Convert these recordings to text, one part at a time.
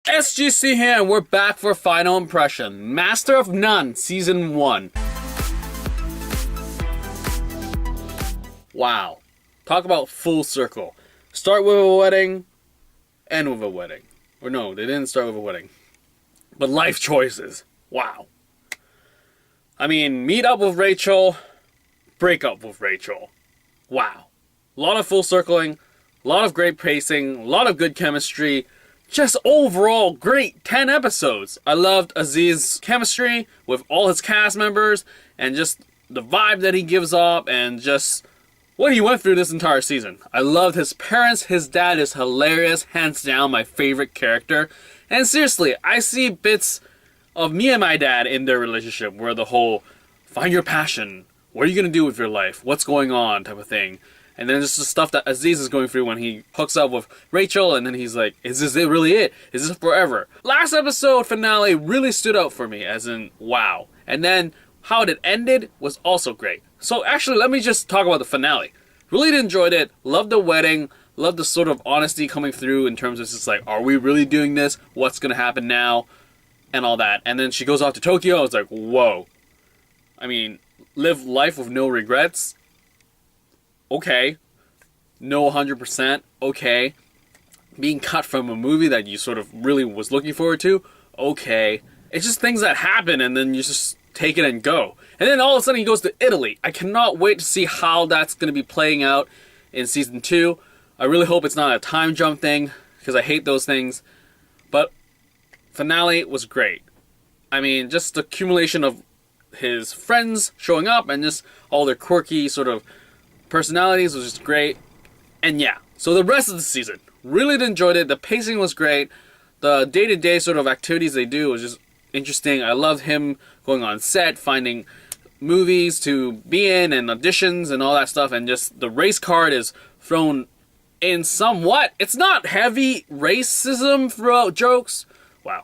SGC here, and we're back for final impression. Master of None, Season 1. Wow. Talk about full circle. Start with a wedding, end with a wedding. Or no, they didn't start with a wedding. But life choices. Wow. I mean, meet up with Rachel, break up with Rachel. Wow. A lot of full circling, a lot of great pacing, a lot of good chemistry. Just overall great 10 episodes. I loved Aziz's chemistry with all his cast members and just the vibe that he gives off and just what he went through this entire season. I loved his parents. His dad is hilarious. Hands down my favorite character. And seriously, I see bits of me and my dad in their relationship where the whole find your passion, what are you going to do with your life, what's going on type of thing. And then just the stuff that Aziz is going through when he hooks up with Rachel and then he's like, is this it really it? Is this forever? Last episode finale really stood out for me as in wow. And then how it ended was also great. So actually let me just talk about the finale. Really enjoyed it. Loved the wedding. Loved the sort of honesty coming through in terms of just like, are we really doing this? What's going to happen now? And all that. And then she goes off to Tokyo. I was like, whoa. I mean, live life with no regrets. Okay. No 100%. Okay. Being cut from a movie that you sort of really was looking forward to. Okay. It's just things that happen and then you just take it and go. And then all of a sudden he goes to Italy. I cannot wait to see how that's going to be playing out in Season 2. I really hope it's not a time jump thing because I hate those things. But finale was great. I mean, just the accumulation of his friends showing up and just all their quirky sort of personalities was just great. And yeah, so the rest of the season, really enjoyed it. The pacing was great. The day-to-day sort of activities they do was just interesting. I loved him going on set, finding movies to be in and auditions and all that stuff. And just the race card is thrown in somewhat. It's not heavy racism throughout jokes. Wow.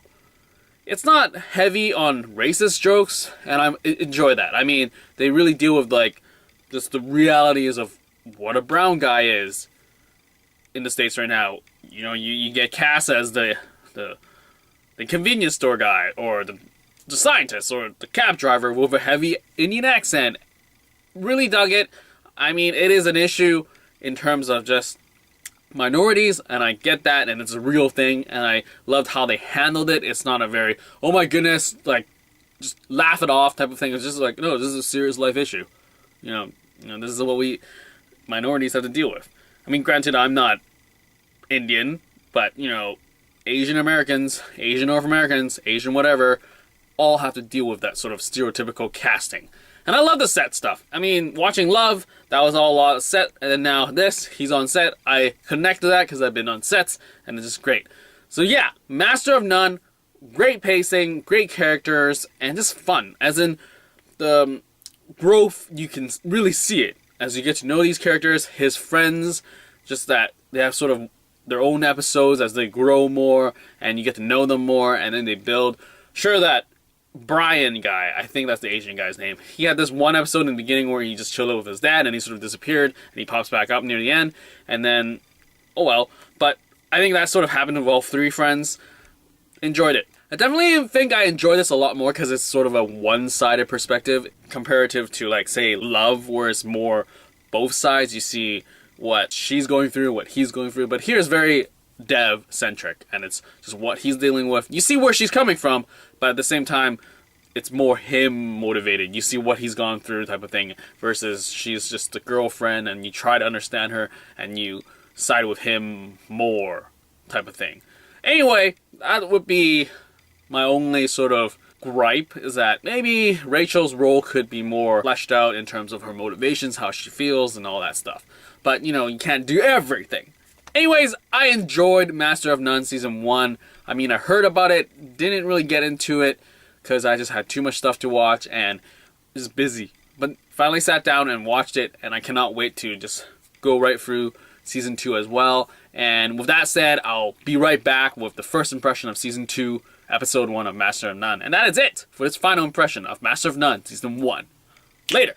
It's not heavy on racist jokes, and I enjoy that. I mean, they really deal with, like, just the realities of what a brown guy is in the States right now. You know, you get cast as the convenience store guy, or the scientist, or the cab driver with a heavy Indian accent. Really dug it. I mean, it is an issue in terms of just minorities, and I get that, and it's a real thing, and I loved how they handled it. It's not a very, oh my goodness, like, just laugh it off type of thing. It's just like, no, this is a serious life issue. You know, this is what we minorities have to deal with. I mean, granted, I'm not Indian, but, you know, Asian Americans, Asian North Americans, Asian whatever, all have to deal with that sort of stereotypical casting. And I love the set stuff. I mean, watching Love, that was all a lot of set, and then now this, he's on set. I connect to that because I've been on sets, and it's just great. So yeah, Master of None, great pacing, great characters, and just fun. As in, the growth, you can really see it as you get to know these characters, his friends, just that they have sort of their own episodes as they grow more, and you get to know them more, and then they build. Sure, that Brian guy, I think that's the Asian guy's name, he had this one episode in the beginning where he just chilled with his dad and he sort of disappeared and he pops back up near the end and then, oh well. But I think that sort of happened with all three friends. Enjoyed it. I definitely think I enjoy this a lot more because it's sort of a one-sided perspective comparative to, like, say, Love, where it's more both sides. You see what she's going through, what he's going through, but here's very Dev-centric, and it's just what he's dealing with. You see where she's coming from, but at the same time, it's more him motivated. You see what he's gone through type of thing, versus she's just a girlfriend, and you try to understand her, and you side with him more type of thing. Anyway, that would be my only sort of gripe, is that maybe Rachel's role could be more fleshed out in terms of her motivations, how she feels, and all that stuff. But, you know, you can't do everything. Anyways, I enjoyed Master of None Season 1. I mean, I heard about it, didn't really get into it, because I just had too much stuff to watch, and just busy. But finally sat down and watched it, and I cannot wait to just go right through Season 2 as well. And with that said, I'll be right back with the first impression of Season 2, Episode 1 of Master of None. And that is it for this final impression of Master of None Season 1. Later!